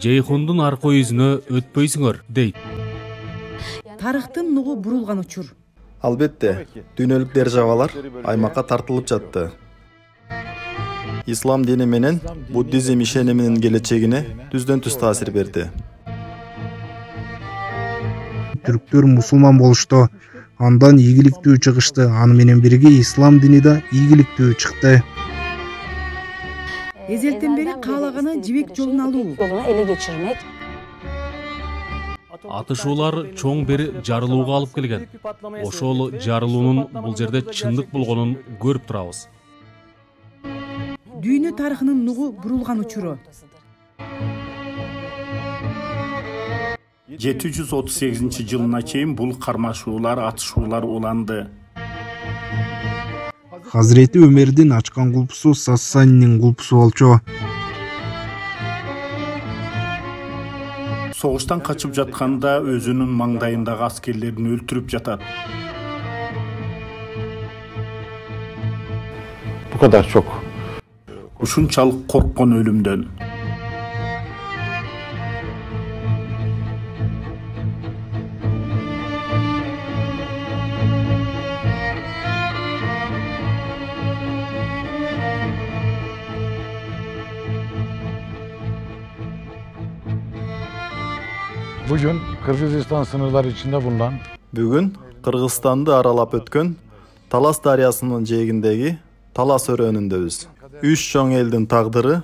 Жейхундун аркы yüzüne өтпөйсүңөр, дейт. Тарыхтын нугу бурулган учур. Албетте, дүйнөлүк державалар аймакка тартылып жатты. Ислам дини менен буддизм ишениминин келечегине түздөн-түз таасир берди. Түрктөр мусулман болушту, андан ийгиликтүү чыгышты, аны менен бирге ислам дини да ийгиликтүү чыкты. Эзелтен бери каалаганы жибек жолун алуу. Ele geçirmek. Атышуулар чоң бери жарылууга алып келген. Ошол жарылуунун бул жерде чындык болгонун көрүп турабыз. Дүйнө тарыхынын нугу бурулган учуру. 738 чейин бул кармашуулар, атышуулар уланды. Hazreti Ömer'din açkan kulpusu Sassani'nin kulpusu болчу. Soğuştan kaçıp jatkanda özünün mangdayındagı askerlerini öldürüp jatat. Bu kadar çok. Uşunçalık korkkan ölümden. Bugün Kırgızistan sınırları içinde bulunan Бүгүн Кыргызстанды аралап өткөн Талас дарыясынын жээгиндеги Талас өрөөнүндөбүз. 3 чоң элдин тагдыры,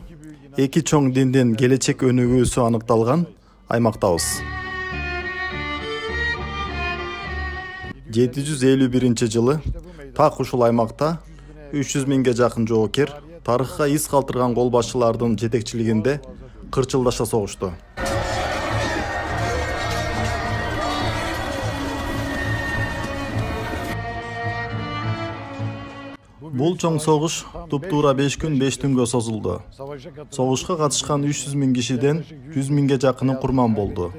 2 чоң диндин келечек өнүгүүсү аныкталган аймактабыз. 751-жылы так ушул аймакта 300 миңге жакын жоокер тарыхка из калтырган кол башчылардын жетекчилигинде кырчылдаша согушту. Бул чоң согуш туптуура 5 күн 5 түнгө созулду. Согушка катышкан 300 миң кишиден 100 миңге жакыны курман болду.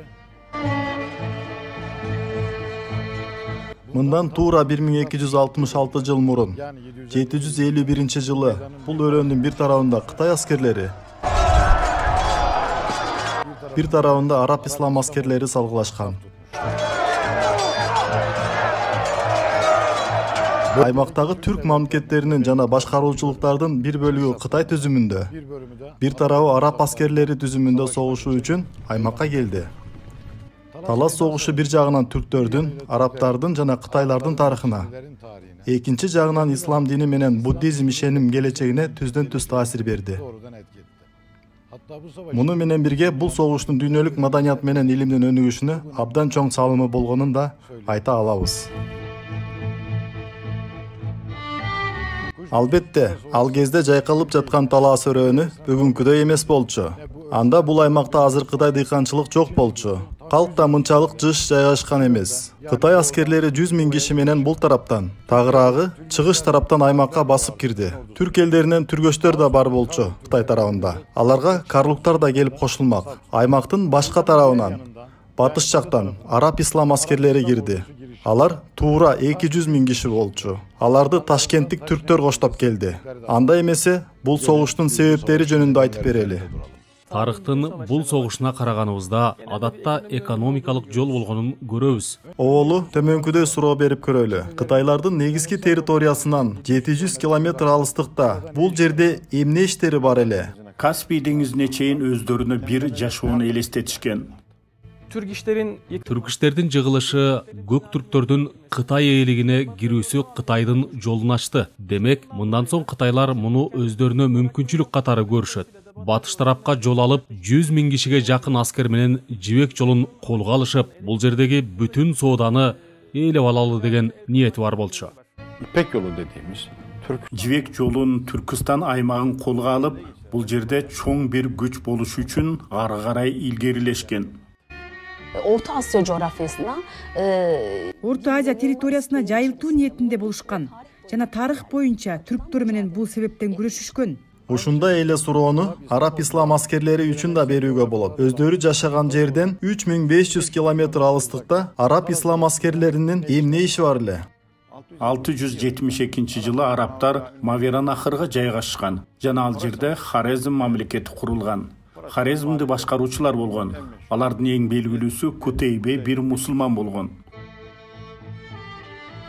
Мындан туура 1266 жыл мурун 751-жылы бул өрөөнүн бир тарабында Кытай аскерлери, бир тарабында араб ислам аскерлери салгылашкан. Аймактагы түрк мамлекеттеринин жана башкаруучулуктардын бир бөлүгү Кытай түзүмүндө, бир тарабы араб аскерлери түзүмүндө согушуу үчүн аймакка келди. Талас согушу бир жагынан түрктөрдүн, арабтардын жана кытайлардын тарыхына, экинчи жагынан ислам дини менен буддизм ишеним келечегине түздөн-түз таасир берди. Муну менен бирге бул согуштун дүйнөлүк маданият менен илимдин өнүгүшүнө абдан чоң салымы болгонун да айта алабыз. Албетте, ал кезде жайкалып жаткан Талас өрөөнү бүгүнкүдөй эмес болчу. Анда бул аймакта азыркыдай дыйканчылык жок болчу. Калк да мынчалык жыш жайгашкан эмес. Кытай аскерлери 100 миң киши менен бул тараптан, тагыраагы чыгыш тараптан аймакка басып кирди. Түрк элдеринен түргөчтөр да бар болчу Кытай тарабында. Аларга карлуктар да келип кошулмак. Аймактын башка тарабынан, батыш жактан араб ислам аскерлери кирди. Алар туура 200 миң киши болчу. Аларды ташкенттик түрктөр коштоп келди. Анда эмесе бул согуштун себептери жөнүндө айтып берели. Тарыхтын бул согушуна караганыбызда адатта экономикалык жол болгонун көрөбүз. Оолу төмөнкүдөй суроо берип көрөлү. Кытайлардын негизги территориясынан 700 километр алыстыкта бул жерде эмне иштери бар эле? Каспий деңизине чейин өздөрүнө бир жашоону элестетишкен. Түркиштердин жыгылышы көк түрктөрдүн Кытай ээлигине кирүүсү Кытайдын жолун ачты. Демек, мындан соң кытайлар муну өздөрүнө мүмкүнчүлүк катары көрүшөт. Батыш тарапка жол алып, 100 миң кишиге жакын аскер менен жибек жолун колго алышып, бул жердеги бүтүн сооданы ээлеп алалы деген ниети бар болчу. İpek yolu dediğimiz Жибек жолун Түркістан аймагын колго алып, бул жерде чоң бир күч болушу үчүн ары карай илгерилешкен. Orta Asya coğrafyasına Орто Азия территориясына жайылтуу ниетинде болушкан. Жана тарых боюнча түрктөр менен бул себептен күрөшүшкөн. Ушундай эле суроону араб ислам аскерлери үчүн да берүүгө болот. Өздөрү жашаган жерден 3500 километр алыстыкта араб ислам аскерлеринин эмне иши бар эле? 672-жылы арабтар Маверанахрга жайгашкан. Жана ал жерде Хорезм мамлекети курулган. Хорезмди башкаруучулар болгон. Алардын эң белгилүүсү Кутейбе бир мусулман болгон.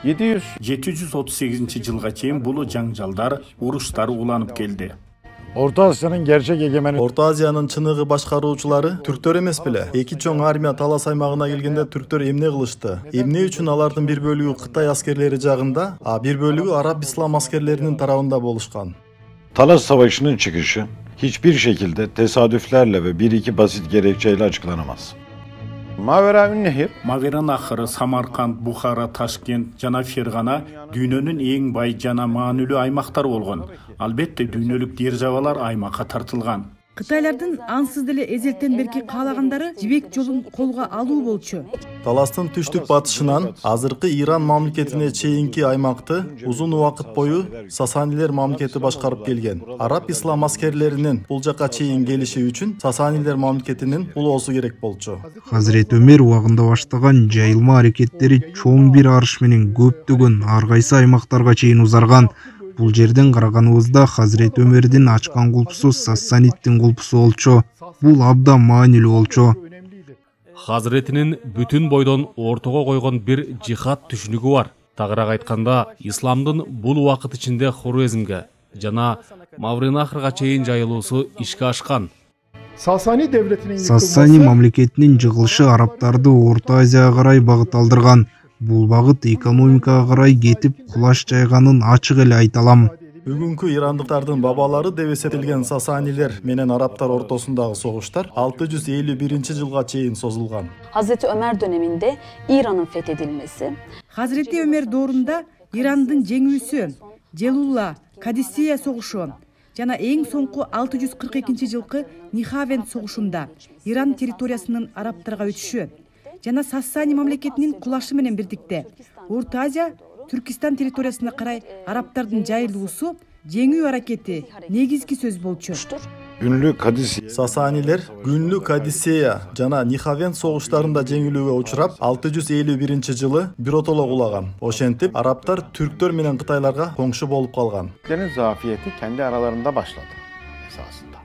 738-жылга чейин бул жаңжалдар, уруштар уланып келди. Orta Asya'nın gerçek egemeni Орто Азиянын чыныгы башкаруучулары түрктөр эмес беле? Эки чоң армия талас аймагына келгенде түрктөр эмне кылышты? Эмне үчүн алардын бир бөлүгү Кытай аскерлери жагында, а бир бөлүгү Арап ислам аскерлеринин тарабында болушкан? Talas Savaşı'nın çıkışı hiçbir şekilde tesadüflerle ve bir iki basit gerekçeyle açıklanamaz. Маверанахр, Самарканд, Бухара, Ташкент жана Фергана дүйнөнүн эң бай жана маанилүү аймактары болгон. Албетте дүйнөлүк державалар аймакка тартылган. Кытайлардын ансыз деле эзелтен берки каалагандары жибек жолун колго алуу болчу. Таластын түштүк батышынан азыркы Иран мамлекетине чейинки аймакты узун убакыт бою Сасанилер мамлекети башкарып келген. Араб ислам аскерлеринин бул жака чейин келиши үчүн Сасанилер мамлекетинин улоосу керек болчу. Хазирет Өмөр убагында баштаган жайылма аракеттери чоң бир арыш менен көптөгөн ар кайсы аймактарга чейин узарган. Бул жерден караганыбызда Хазирет Өмөрдүн ачкан кулпусу Сасаниттин кулпусу болчу. Бул абдан маанилүү болчу. Хазретинин бүтүн бойдон ортого койгон бир жихад түшүнүгү бар. Тагыраак айтканда, исламдын бул убакыт ичинде Хорезмге жана Маверанахрга чейин жайылуусу ишке ашкан. Сасани мамлекетинин жыгылышы арабтарды Орто Азияга карай багыт алдырган. Бул багыт экономикага карай кетип кулаш жайганын ачык эле айта алам. Бүгүнкү ирандыктардын бабалары деп эсептелген Сасанилер менен арабтар ортосундагы согуштар 651-жылга чейин созулган. Hazreti Ömer döneminde İran'ın fethedilmesi, Hazreti Ömer доорунда Ирандын жеңүүсү, Желулла, Кадисия согушу жана эң соңку 642-жылкы Нихавен согушунда Иран территориясынын арабтарга өтүшү жана Сасани мамлекетинин кулашы менен бирдикте Орто Азия, Түркистан территориясына карай арабтардын жайылуусу жеңүү аракети негизги сөз болчу. Ünlü Kadisiye Сасанилер Күнлү Кадисия жана Нихавен согуштарында жеңилүүгө учурап 651-жылы биротоло кулаган. Ошентип арабтар түрктөр менен кытайларга коңшу болуп калган. Türklerin zafiyeti kendi aralarında başladı esasında.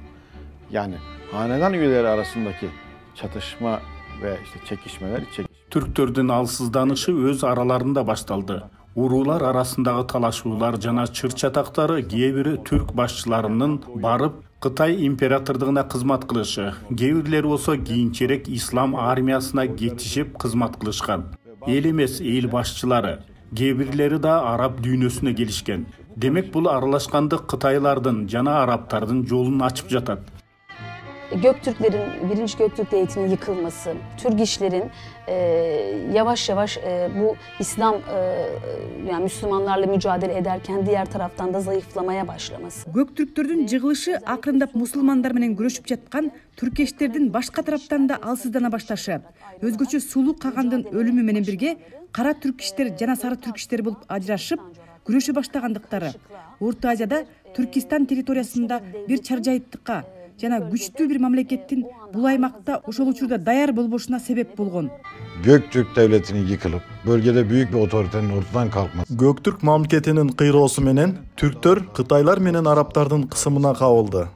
Yani hanedan üyeleri arasındaki çatışma ve çekişmeler Türktөрдүн алсызданышы өз араларында башталды. Уруулар арасындагы талашуулар жана чыр-чатактары кээ бири түрк башчыларынын барып Кытай императордугуна кызмат кылышы, кээ бирлери болсо кийинчерээк ислам армиясына кетишип кызмат кылышкан. Эл эмес эл башчылары, кээ бирлери да араб дүйнөсүнө келишкен. Демек бул аралашкандык Кытайлардын жана арабтардын жолун ачып жатат. Göktürklerin, 1. Göktürk Devleti'nin yıkılması, Türk işlerin yavaş yavaş bu İslam yani Müslümanlarla mücadele ederken diğer taraftan da zayıflamaya başlaması. Göktürktөрдүн жыгылышы акырындап мусулмандар менен күрөшүп жаткан түркештердин башка тараптан да алсыздана башташы. Өзгөчө Сулуу Кагандын өлүмү менен бирге кара түркиштер жана сары түркиштер болуп ажырашып күрөшө баштагандыктары Орто Азияда Түркистан территориясында бир чаржайыттыкка жана күчтүү бир мамлекеттин бул аймакта ошол учурда даяр болбошуна себеп болгон. Göktürk Devleti'nin yıkılıp bölgede büyük bir otoritenin ortadan kalkması. Göktürk мамлекетинин кыйроосу менен түрктөр Кытайлар менен арабтардын кысымына кабылды.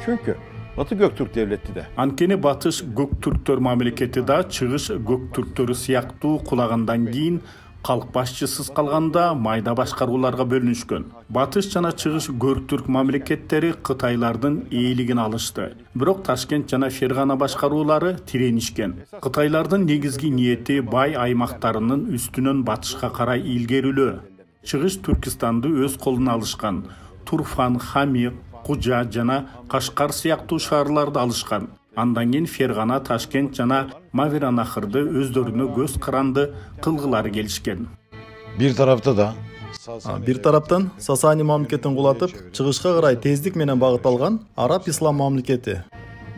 Çünkü Batı Göktürk Devleti de Анткени Батыш Göktürktөр мамлекети да чыгыш Göktürktөрү сыяктуу кулагандан кийин калк башчысыз калганда майда башкарууларга бөлүнүшкөн. Батыш жана чыгыш Göktürk мамлекеттери Кытайлардын ээлигин алышты. Бирок Ташкент жана Фергана башкаруулары тиренишкен. Кытайлардын негизги ниети бай аймактарынын үстүнөн батышка карай илгерилөө. Чыгыш Түркистанды өз колуна алышкан. Турфан, Хами, Кужа жана Кашкар сыяктуу шаарларды алышкан. Андан кийин Фергана, Ташкент жана Маверанахрды өздөрүнө көз каранды кылгылары келишкен. Bir tarafta da Бир тараптан Сасани мамлекетин кулатып, чыгышка карай тездик менен багыт алган Араб ислам мамлекети.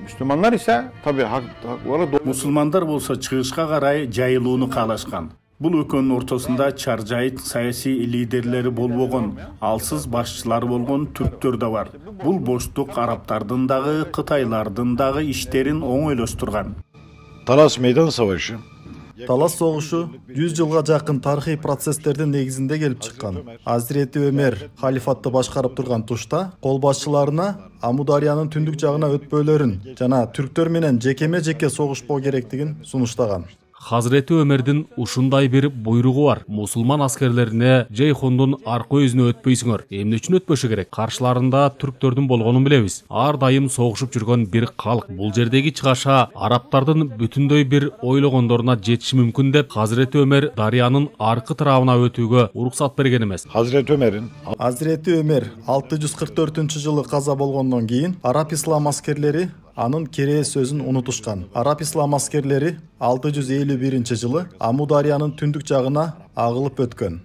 Müslümanlar ise tabii hakları Мусулмандар болсо чыгышка карай жайылууну каалашкан. Бул экөөнүн ортосунда чаржайыт саясий лидерлери болбогон, алсыз башчылар болгон түрктөр да бар. Бул боштук арабтардын дагы, Кытайлардын дагы иштерин оңойлоштурган. Talas Meydan Savaşı Талас согушу 100 жылга жакын тарыхый процесстердин негизинде келип чыккан. Азирети Өмер халифатты башкарып турган тушта кол башчыларына Амударянын түндүк жагына өтпөөлөрүн жана түрктөр менен жекеме-жеке согушпоо керектигин сунуштаган. Hazreti Ömer'din ушундай bir буйругу бар. Мусулман аскерлерине Жейхундун аркы өзүнө өтпөйсүңөр. Эмне үчүн өтпөшү керек? Каршыларында түрктөрдүн болгонун билебиз. Ар дайым согушуп жүргөн бир калк. Бул жердеги чыгаша арабтардын бүтүндөй бир ойлогондоруна жетиши мүмкүн деп Hazreti Ömer дарыянын аркы тарабына өтүүгө уруксат берген эмес. Hazreti Ömer 644-жылы каза болгондон кийин араб ислам аскерлери анын керээ сөзүн унутушкан. Араб ислам аскерлери 651-жылы Амударянын түндүк жагына агылып өткөн.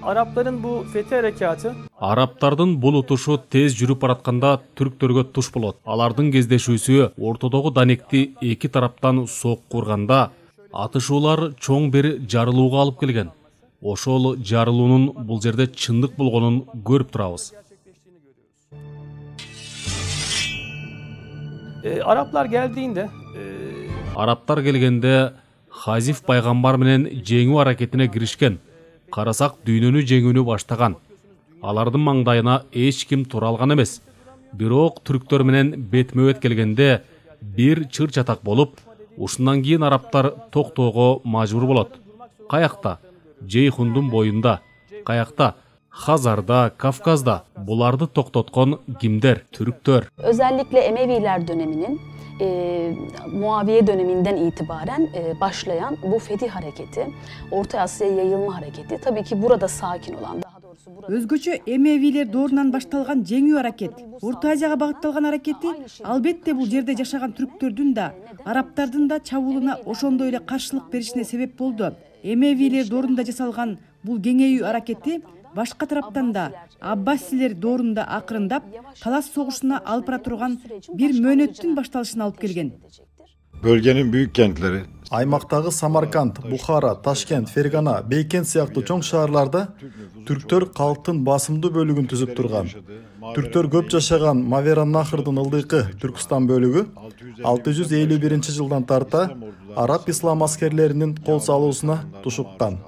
Arapların bu fethi harekatı Арабтардын бул утушу тез жүрүп баратканда түрктөргө туш болот. Алардын кездешүүсү ортодогу данекти эки тараптан сокку урганда атышуулар чоң бир жарылууга алып келген. Ошол жарылуунун бул жерде чындык болгонун көрүп турабыз. Araplar geldiğinde Арабтар келгенде Хазиф пайгамбар менен жеңүү аракетине киришкен. Карасак дүйнөнү жеңүүнү баштаган. Алардын маңдайына эч ким тура алган эмес. Бирок түрктөр менен бетме-бет келгенде бир чыр чатак болуп, ушундан кийин арабтар токтоого мажбур болот. Каякта? Жейхундун боюнда. Каякта? Hazar'da, Kafkaz'da bulardı toktotkon kimder? Türktör. Özellikle Emeviler döneminin Muaviye döneminden itibaren başlayan bu fetih hareketi, Orta Asya'ya yayılma hareketi, tabii ki burada sakin olan, daha doğrusu burada... Өзгөчө Эмевилер доорунан башталган жеңүү аракет, Орто Азияга багытталган аракети албетте бул жерде жашаган түрктөрдүн да, арабтардын да чабуулуна ошондой эле каршылык беришине себеп болду. Эмевилер доорунда жасалган бул кеңейүү аракети башка тараптан да Аббасилер доорунда акырындап талас согушуна алып бара турган бир мөөнөттүн башталышына алып келген. Bölgenin büyük kentleri Аймактагы Самарканд, Бухара, Ташкент, Фергана, Бейкент сыяктуу чоң шаарларда түрктөр калктын басымдуу бөлүгүн түзүп турган. Түрктөр көп жашаган Мавераннахрдын ылдыйкы Түркстан бөлүгү 651-жылдан тарта араб ислам аскерлеринин кол салуусуна тушуккан.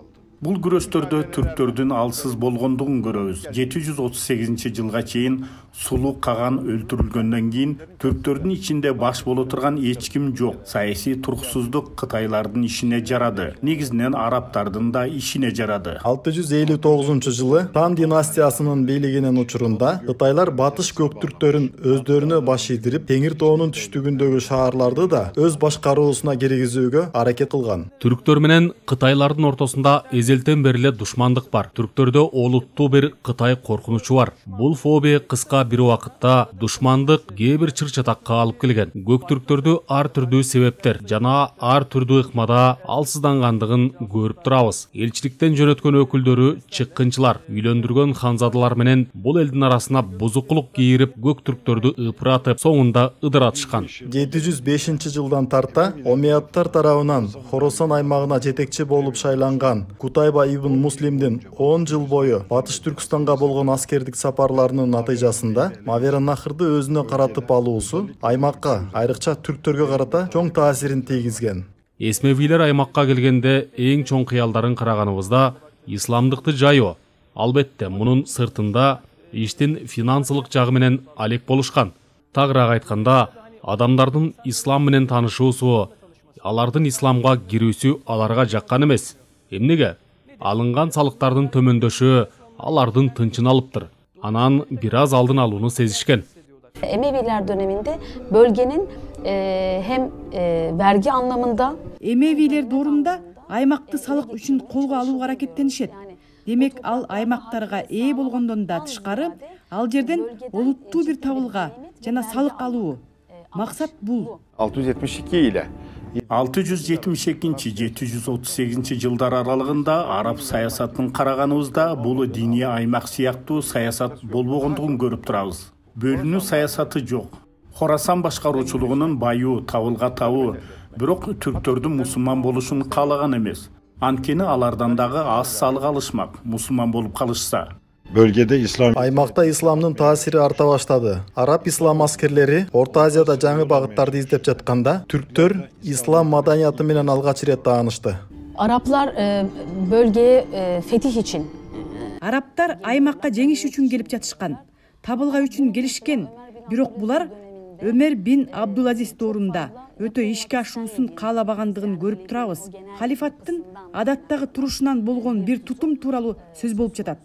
Бул күрөштөрдө түрктөрдүн алсыз болгондугун көрөбүз. 738-жылга чейин Сулуу Каган өлтүрүлгөндөн кийин түрктөрдүн ичинде баш боло турган эч ким жок. Саясий туруксуздук Кытайлардын ишине жарады. Негизинен арабтардын да ишине жарады. 659-жылы Тан династиясынын бийлигинин учурунда Кытайлар батыш көктүрктөрүн өздөрүнө баш ийдирип, Теңир тоонун түштүгүндөгү шаарларды да өз башкаруусуна киргизүүгө аракет кылган. Түрктөр менен Кытайлардын ортосунда эзелтен бери эле душмандык бар. Түрктөрдө олуттуу бир Кытай коркунучу бар. Бул фобия кыска бир убакытта душмандык кээ бир чыр-чатакка алып келген. Көктүрктөрдү ар түрдүү себептер жана ар түрдүү ыкмада алсыздангандыгын көрүп турабыз. Элчиликтен жөнөткөн өкүлдөрү чыккынчылар, үйлөндүргөн ханзадалар менен бул элдин арасына бузукулук кийирип, көктүрктөрдү ыпыратып, соңунда ыдыратышкан. 705-жылдан тарта Омейядтар тарабынан Хорасан аймагына жетекчи болуп шайланган Кутайба ибн Муслимдин 10 жыл бою Батыш Түркстанга болгон аскердик сапарларынын натыйжасында Мавераннахрды өзүнө каратып алуусу аймакка, айрыкча түрктөргө карата чоң таасирин тийгизген. Эсмевилер аймакка келгенде эң чоң кыялдарын караганыбызда исламдыкты жайоо. Албетте, мунун сыртында иштин финансылык жагы менен алек болушкан. Тагыраак айтканда, адамдардын ислам менен таанышуусу, алардын исламга кирүүсү аларга жаккан эмес. Эмнеге? Алынган салыктардын төмөндөшү алардын тынчын алыптыр. Анан бир аз алдын алууну сезишкен. Emeviler döneminde bölgenin hem vergi anlamında Эмевилер доорунда аймакты салык үчүн колго алууга аракеттенишет. Демек ал аймактарга ээ болгондон да тышкары, ал жерден олуттуу бир табылга жана салык алуу. Максат бул. 672 ile 672-738 жылдар аралыгында араб саясатын караганыбызда бул диний аймак сыяктуу саясат болбогондугун көрүп турабыз. Бөлүнүү саясаты жок. Хорасан башкаруучулугунун баю, табылга табуу, бирок түрктөрдүн мусулман болушун каалаган эмес. Анткени алардан дагы аз салык алышмак, мусулман болуп калышса. bölgede İslam Аймакта исламдын таасири арта баштады. Араб ислам аскерлери Орто Азияда жаңы багыттарды издеп жатканда, түрктөр ислам маданияты менен алгач ирет таанышты. Araplar bölgeye fetih için Araplar аймакка жеңиш үчүн келип жатышкан, табылга үчүн келишкен. Бирок булар Ömer bin Abdulaziz доорунда өтө ишке ашуусун каалабагандыгын көрүп турабыз. Халифаттын адаттагы турушунан болгон бир тутум тууралуу сөз болуп жатат.